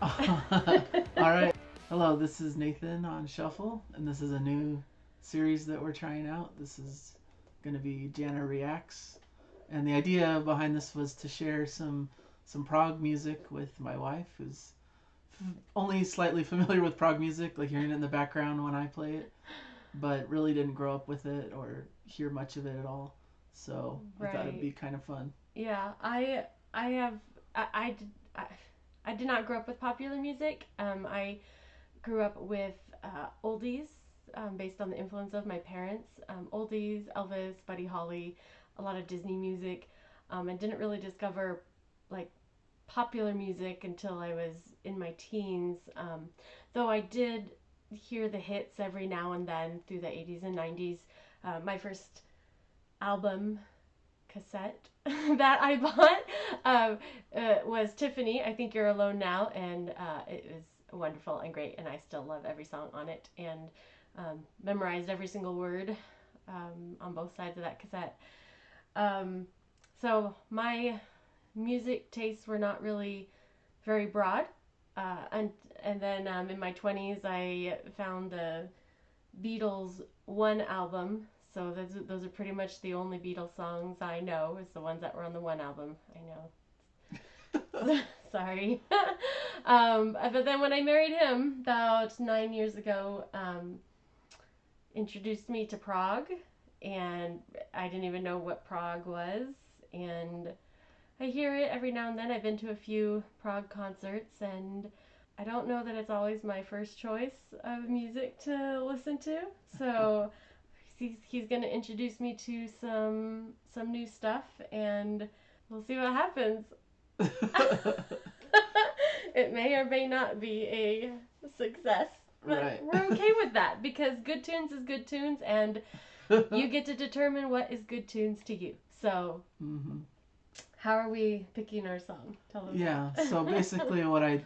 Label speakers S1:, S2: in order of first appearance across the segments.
S1: All right. Hello, this is Nathan on Shuffle, and this is a new series that we're trying out. This is going to be Jana Reacts, and the idea behind this was to share some prog music with my wife, who's only slightly familiar with prog music, like hearing it in the background when I play it, but really didn't grow up with it or hear much of it at all. So I thought it'd be
S2: Right.
S1: kind of fun.
S2: Yeah. I have I did not grow up with popular music. I grew up with oldies, based on the influence of my parents. Oldies, Elvis, Buddy Holly, a lot of Disney music. And didn't really discover like popular music until I was in my teens. Though I did hear the hits every now and then through the 80s and 90s. My first album cassette that I bought was Tiffany, I Think You're Alone Now, and it was wonderful and great, and I still love every song on it, and memorized every single word on both sides of that cassette. Um, so my music tastes were not really very broad, and then in my 20s I found the Beatles one album. So those are pretty much the only Beatles songs I know, is the ones that were on the one album. I know. Sorry. But then when I married him about 9 years ago, introduced me to prog, and I didn't even know what prog was. And I hear it every now and then. I've been to a few prog concerts, and I don't know that it's always my first choice of music to listen to. So he's going to introduce me to some new stuff, and we'll see what happens. It may or may not be a success, but
S1: Right.
S2: we're okay with that because good tunes is good tunes, and you get to determine what is good tunes to you. So,
S1: hmm
S2: how are we picking our song? Tell them
S1: Yeah, so
S2: that.
S1: basically, what I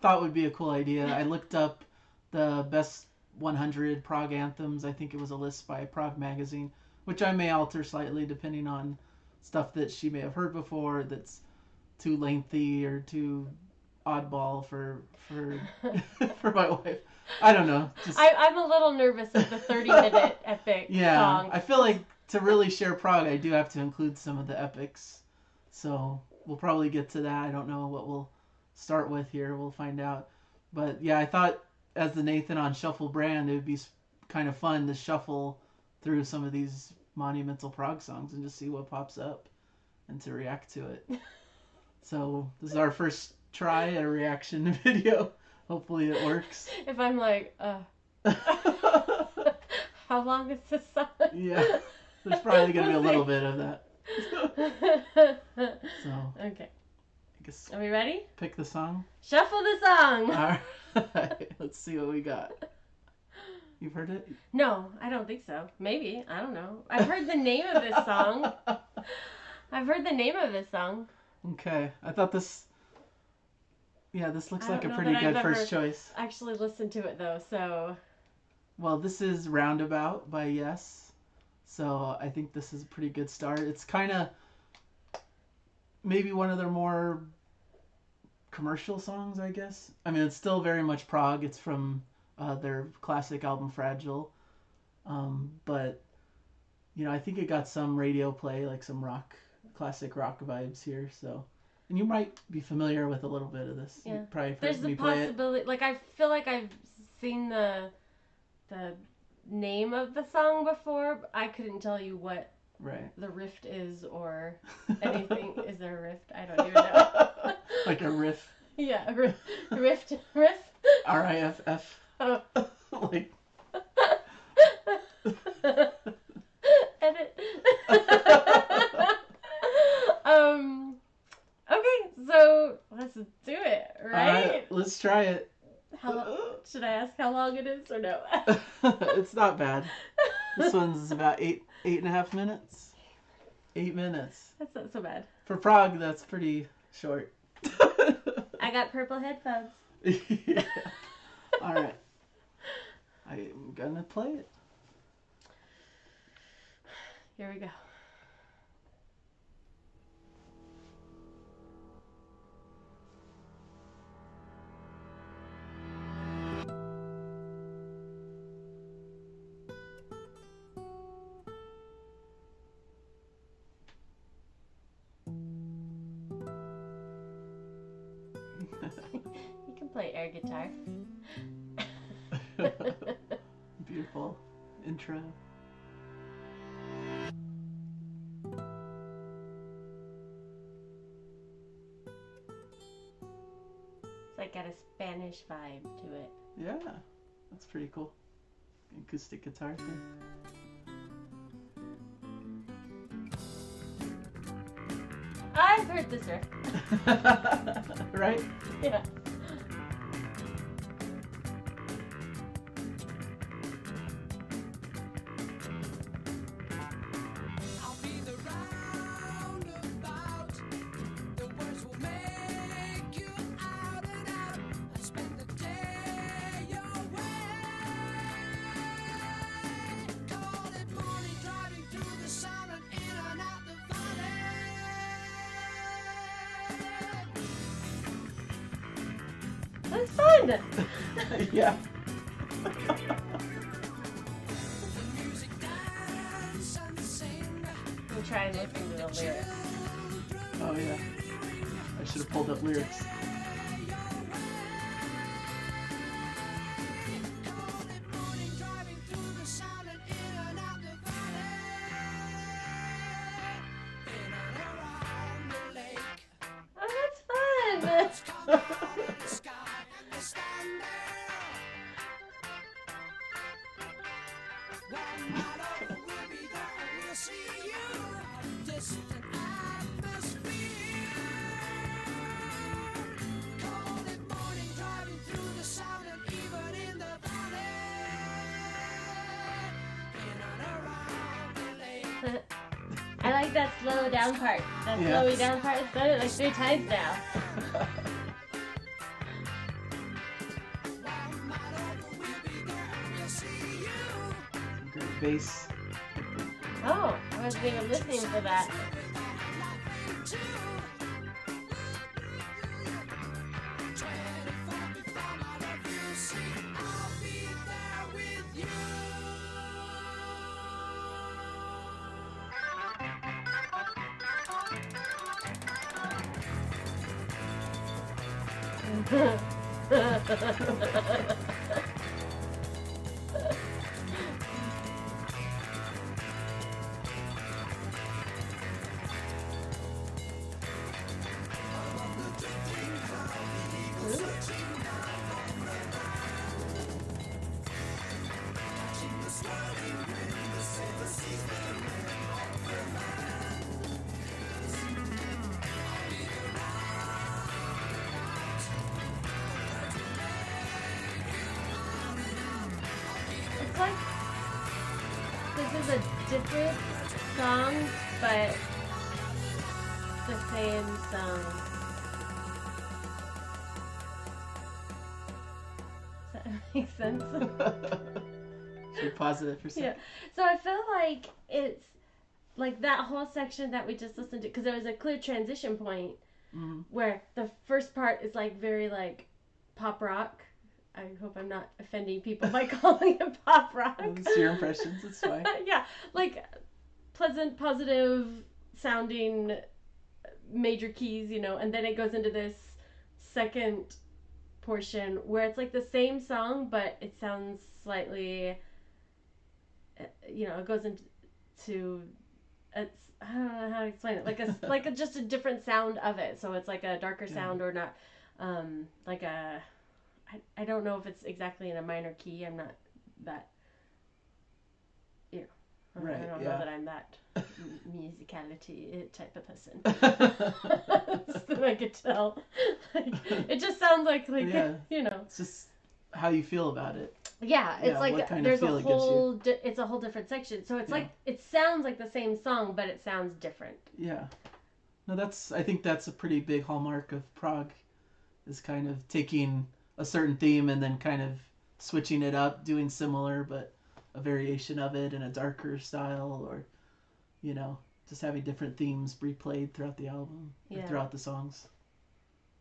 S1: thought would be a cool idea, I looked up the best 100 prog anthems. I think it was a list by Prog Magazine, which I may alter slightly depending on stuff that she may have heard before that's too lengthy or too oddball for for my wife. I don't know. Just
S2: I'm a little nervous of the 30-minute epic
S1: yeah,
S2: song.
S1: I feel like to really share prog, I do have to include some of the epics. So we'll probably get to that. I don't know what we'll start with here. We'll find out. But yeah, I thought as the Nathan on Shuffle brand, it would be kind of fun to shuffle through some of these monumental prog songs and just see what pops up and to react to it. So this is our first try at a reaction video. Hopefully it works.
S2: If I'm like, how long is this song?
S1: Yeah, there's probably gonna be
S2: We'll
S1: a little
S2: see.
S1: bit of that. So
S2: Okay.
S1: I guess
S2: Are we ready?
S1: pick the song.
S2: Shuffle the song.
S1: All right, let's see what we got. You've heard it?
S2: No, I don't think so. Maybe. I don't know. I've heard the name of this song. I've heard the name of this song.
S1: Okay, I thought this. Yeah, this looks
S2: I
S1: like
S2: don't
S1: a
S2: know that
S1: pretty
S2: I've
S1: good
S2: ever
S1: first choice.
S2: actually listened to it though, so.
S1: Well, this is Roundabout by Yes. So I think this is a pretty good start. It's kind of maybe one of their more commercial songs, I guess. I mean, it's still very much prog. It's from their classic album Fragile. But I think it got some radio play, like some classic rock vibes here. So, and you might be familiar with a little bit of this. You
S2: Yeah.
S1: probably have
S2: There's
S1: heard
S2: the
S1: me play it.
S2: possibility, like, I feel like I've seen the name of the song before, but I couldn't tell you what
S1: Right.
S2: the rift is or anything. Is there a rift? I don't even know.
S1: Like a riff.
S2: Yeah, rift.
S1: RIFF.
S2: Oh.
S1: Like.
S2: Edit. um. Okay, so let's do it,
S1: All
S2: right?
S1: right, let's try it.
S2: How should I ask how long it is or no?
S1: It's not bad. This one's about 8.5 minutes. 8 minutes.
S2: That's not so bad.
S1: For Prague, that's pretty short.
S2: I got purple headphones.
S1: Yeah. All right. I'm gonna play it.
S2: Here we go. You can play air guitar.
S1: Beautiful intro.
S2: It's like got a Spanish vibe to it.
S1: Yeah, that's pretty cool. Acoustic guitar thing.
S2: I've heard this riff.
S1: Right?
S2: Yeah.
S3: I'll be the roundabout. The words will make you out and out. I spend the day your way. Call it morning, driving through the sun and in and out the valley.
S2: That's fun.
S1: Yeah.
S3: The music dance and sing.
S2: We'll try and listen to the lyrics.
S1: Oh yeah. I should have pulled up lyrics.
S3: Call it morning, driving through the sun and in and out the valley. In and around the lake.
S2: Oh, that's fun.
S3: Clouds cover the sky and they stand there. One night over, we'll be there and we'll see you. Distant atmosphere. Call it morning, driving through the sound and even in the valley. In and around the lake.
S2: I like that slow down part. That
S1: Yeah.
S2: slowy down part. It's done it like 3 times now.
S3: One night over, we'll be there and we'll see you.
S1: Great bass.
S2: Oh, I wasn't even listening for that. It's like this is a different song, but the same song. Does that make sense?
S1: Should we pause it for a second?
S2: Yeah. So I feel like it's like that whole section that we just listened to, because there was a clear transition point
S1: Mhm.
S2: where the first part is like very like pop rock. I hope I'm not offending people by calling it pop rock.
S1: It's your impressions, it's fine.
S2: Yeah, like pleasant, positive sounding major keys, you know, and then it goes into this second portion where it's like the same song, but it sounds slightly, you know, it goes into, it's, I don't know how to explain it, like like just a different sound of it. So it's like a darker sound or not, like a, I don't know if it's exactly in a minor key. I'm not that, you know,
S1: Right,
S2: I don't
S1: yeah.
S2: know that I'm that musicality type of person. So I could tell. Like, it just sounds like
S1: Yeah.
S2: you know.
S1: It's just how you feel about it.
S2: Yeah, it's
S1: Yeah,
S2: like
S1: what kind of
S2: there's a
S1: feel it gives you.
S2: whole it's a whole different section. So it's
S1: Yeah.
S2: like it sounds like the same song, but it sounds different.
S1: Yeah. No, I think that's a pretty big hallmark of prog, is kind of taking a certain theme and then kind of switching it up, doing similar but a variation of it in a darker style, or, you know, just having different themes replayed throughout the album, or
S2: Yeah.
S1: throughout the songs.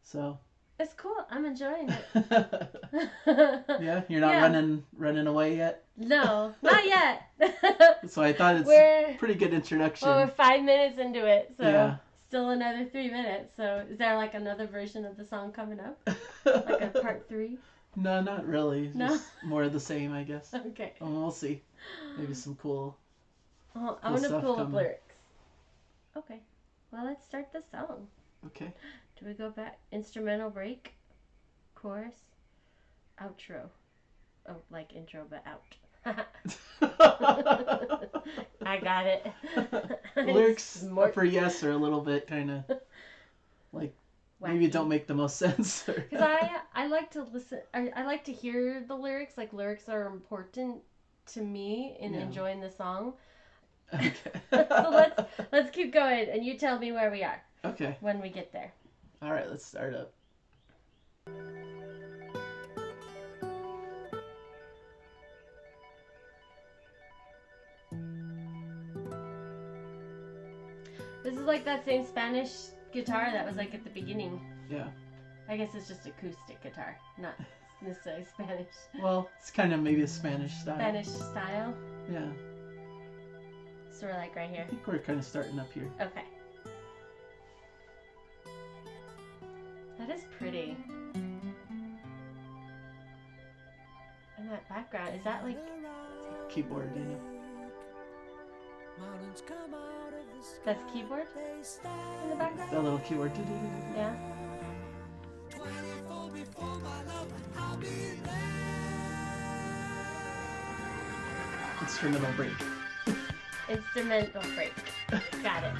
S1: So.
S2: It's cool. I'm enjoying it.
S1: Yeah, you're not
S2: Yeah.
S1: running away yet.
S2: No, not yet.
S1: So I thought it's
S2: We're-
S1: a pretty good introduction.
S2: Well, we're 5 minutes into it, so
S1: Yeah.
S2: still another 3 minutes. So is there like another version of the song coming up? Like a part 3?
S1: No, not really.
S2: No?
S1: Just more of the same, I guess.
S2: Okay.
S1: We'll see. Maybe some cool.
S2: Well, I
S1: Cool
S2: want to
S1: stuff
S2: pull up
S1: coming.
S2: lyrics. Okay. Well, let's start the song.
S1: Okay.
S2: Do we go back? Instrumental break, chorus, outro. Oh, like intro, but out. I got it.
S1: Lyrics
S2: Smart.
S1: for Yes are a little bit kind of like maybe
S2: Wacky.
S1: don't make the most sense.
S2: Because I like to listen. I like to hear the lyrics. Like lyrics are important to me in
S1: Yeah.
S2: enjoying the song.
S1: Okay.
S2: So let's keep going, and you tell me where we are
S1: Okay.
S2: when we get there.
S1: All right. Let's start up.
S2: This is like that same Spanish guitar that was like at the beginning.
S1: Yeah.
S2: I guess it's just acoustic guitar, not necessarily Spanish.
S1: Well, it's kind of maybe a Spanish style.
S2: Spanish style.
S1: Yeah.
S2: So we're like right
S1: I
S2: here.
S1: think we're kind of starting up here.
S2: Okay. That is pretty. And that background, is that like...
S1: Keyboard, you know.
S3: Mountains come out of the sky.
S2: That's keyboard
S3: They stand
S2: in the background?
S1: That little keyboard.
S2: Yeah.
S3: 24 before my love. I'll be there.
S1: Instrumental break.
S2: Instrumental break. Got it.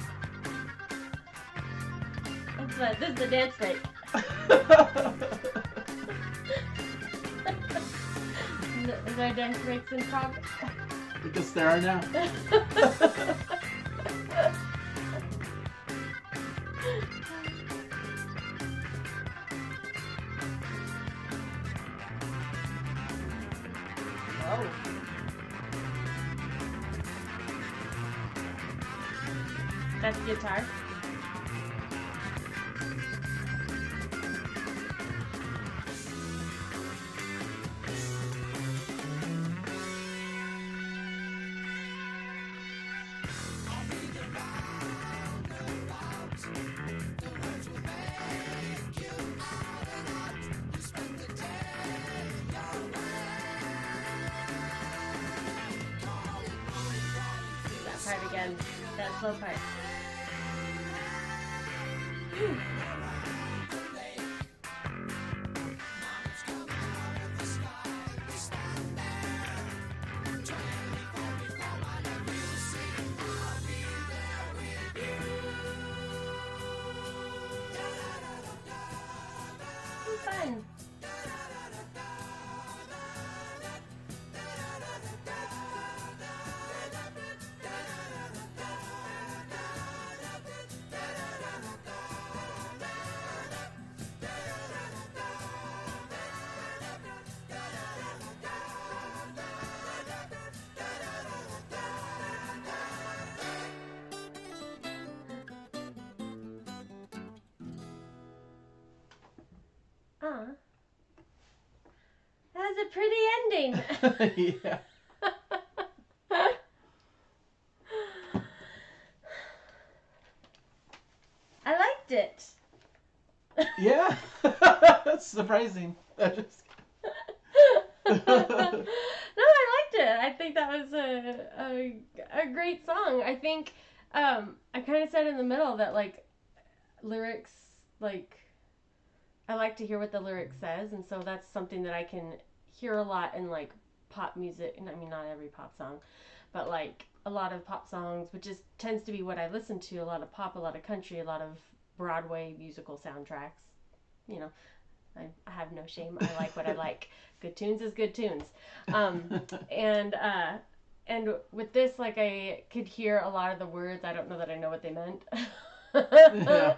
S2: That's what, this is the dance break. Is there dance breaks in prog?
S1: Because there are now.
S2: Oh. That's guitar. That part again. That slow part. Fun. That was a pretty ending.
S1: Yeah.
S2: I liked it.
S1: Yeah. That's surprising. I just...
S2: No, I liked it. I think that was a great song. I think I kind of said in the middle that like lyrics, like I like to hear what the lyric says, and so that's something that I can hear a lot in like pop music. And I mean, not every pop song, but like a lot of pop songs, which is tends to be what I listen to. A lot of pop, a lot of country, a lot of Broadway musical soundtracks. You know, I have no shame. I like what I like. Good tunes is good tunes. And with this, like I could hear a lot of the words. I don't know that I know what they meant.
S1: Yeah.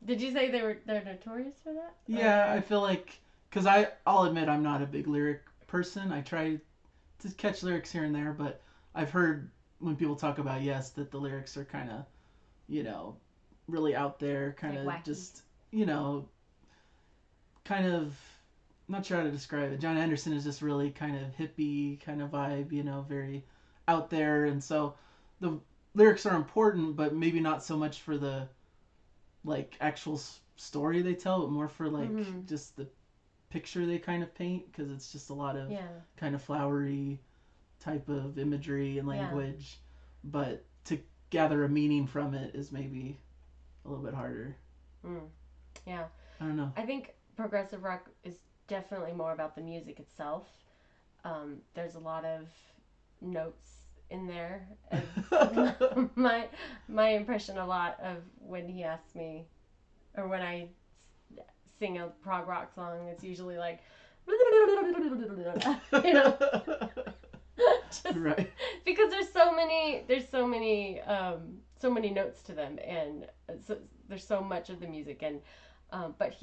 S2: Did you say they're notorious for that?
S1: Yeah, I feel like, because I'll admit I'm not a big lyric person. I try to catch lyrics here and there, but I've heard when people talk about Yes that the lyrics are kind of, really out there, kind of
S2: Like wacky.
S1: just, kind of, not sure how to describe it. John Anderson is just really kind of hippie kind of vibe, very out there, and so the lyrics are important, but maybe not so much for the like actual story they tell, but more for like just the picture they kind of paint, because it's just a lot of kind of flowery type of imagery and language, but to gather a meaning from it is maybe a little bit harder.
S2: Yeah.
S1: I don't know.
S2: I think progressive rock is definitely more about the music itself. There's a lot of notes in there. My impression a lot of when he asks me, or when I sing a prog rock song, it's usually like, you know, just
S1: right.
S2: because there's so many notes to them, and there's so much of the music, and but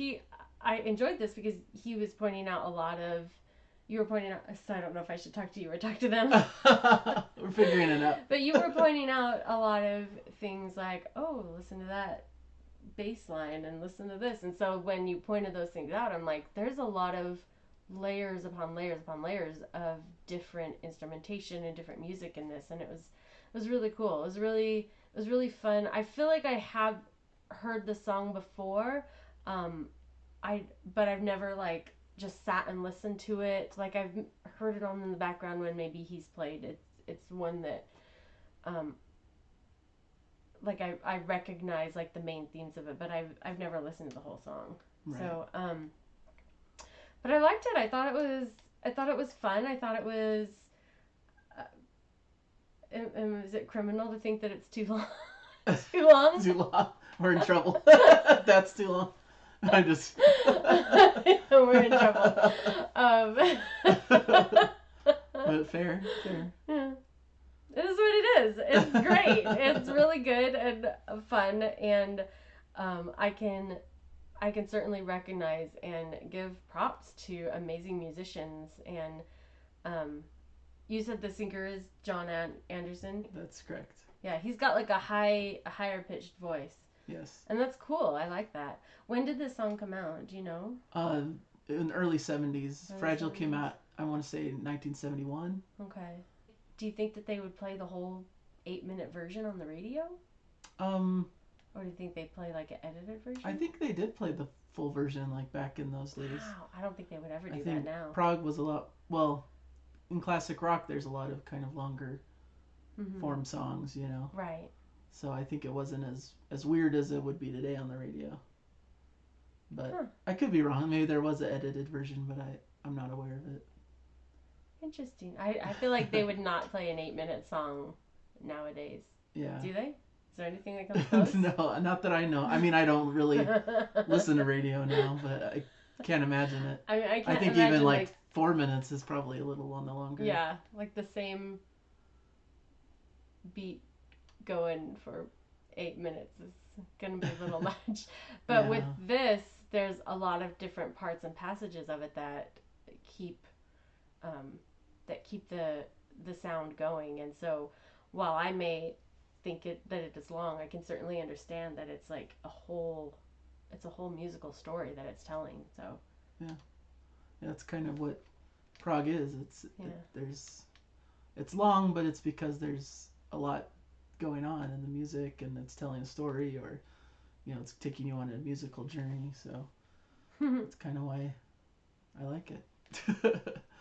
S2: I enjoyed this because he was pointing out a lot of. You were pointing out, so I don't know if I should talk to you or talk to them.
S1: We're figuring it out.
S2: But you were pointing out a lot of things like, oh, listen to that bass line and listen to this. And so when you pointed those things out, I'm like, there's a lot of layers upon layers upon layers of different instrumentation and different music in this. And it was really cool. It was really fun. I feel like I have heard the song before, but I've never like just sat and listened to it. Like I've heard it on in the background when maybe he's played. It's one that like I recognize like the main themes of it, but I've never listened to the whole song. Right. So but I liked it. I thought it was fun. I thought it was and is it criminal to think that it's too long? Too long?
S1: Too long. We're in trouble. That's too long. I just.
S2: We're in trouble.
S1: But fair.
S2: Yeah. It is what it is. It's great. It's really good and fun, and I can certainly recognize and give props to amazing musicians. And you said the singer is John Anderson.
S1: That's correct.
S2: Yeah, he's got like a higher pitched voice.
S1: Yes.
S2: And that's cool. I like that. When did this song come out? Do you know?
S1: In the early 70s. Fragile 70s. Came out, I want to say, 1971.
S2: Okay. Do you think that they would play the whole 8-minute version on the radio? Or do you think they play like an edited version?
S1: I think they did play the full version like back in those days.
S2: Wow, I don't think they would ever do that now.
S1: Prog was a lot, well, in classic rock there's a lot of kind of longer form songs, you know.
S2: Right.
S1: So I think it wasn't as weird as it would be today on the radio. But I could be wrong. Maybe there was an edited version, but I'm not aware of it.
S2: Interesting. I feel like they would not play an 8-minute song nowadays.
S1: Yeah.
S2: Do they? Is there anything that comes close?
S1: No, not that I know. I mean, I don't really listen to radio now, but I can't imagine it.
S2: I mean,
S1: I think even like 4 minutes is probably a little on the longer.
S2: Yeah, like the same beat going for 8 minutes is gonna be a little much. But with this, there's a lot of different parts and passages of it that keep the sound going. And so while I may think that it is long, I can certainly understand that it's like a whole musical story that it's telling. So
S1: yeah, that's kind of what prog is. It's long, but it's because there's a lot going on in the music, and it's telling a story, or it's taking you on a musical journey. So that's kind of why I like it.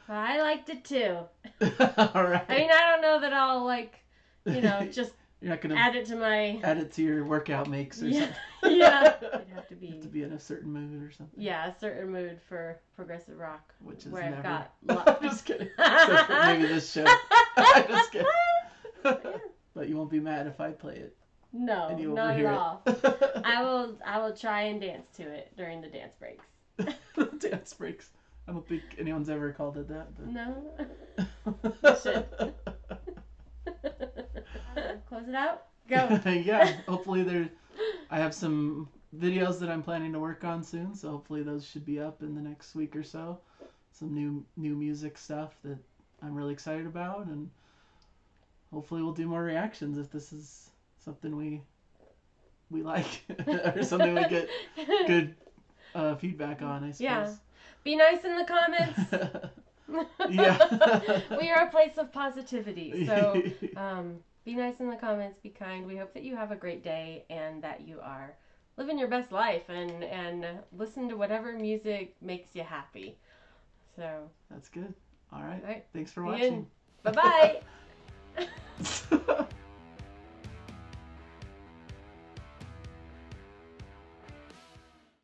S2: I liked it too.
S1: All right.
S2: I mean, I don't know that I'll just
S1: you're not gonna
S2: add it to
S1: your workout mix or something.
S2: Yeah. It'd have to be
S1: in a certain mood or something.
S2: Yeah, a certain mood for progressive rock.
S1: Which is
S2: where
S1: never.
S2: I've got lots.
S1: I'm just kidding. Except for maybe this show. I'm just kidding. But you won't be mad if I play it.
S2: No, not at all. I will try and dance to it during the dance breaks.
S1: Dance breaks. I don't think anyone's ever called it that. But...
S2: No. You should. Close it out. Go.
S1: Yeah. Hopefully I have some videos that I'm planning to work on soon, so hopefully those should be up in the next week or so. Some new music stuff that I'm really excited about, and hopefully we'll do more reactions if this is something we like or something we get good feedback on, I suppose.
S2: Yeah. Be nice in the comments.
S1: Yeah.
S2: We are a place of positivity. So Be nice in the comments. Be kind. We hope that you have a great day and that you are living your best life and listen to whatever music makes you happy. So
S1: That's good. All right.
S2: all right.
S1: Thanks for
S2: The
S1: watching.
S2: end. Bye bye.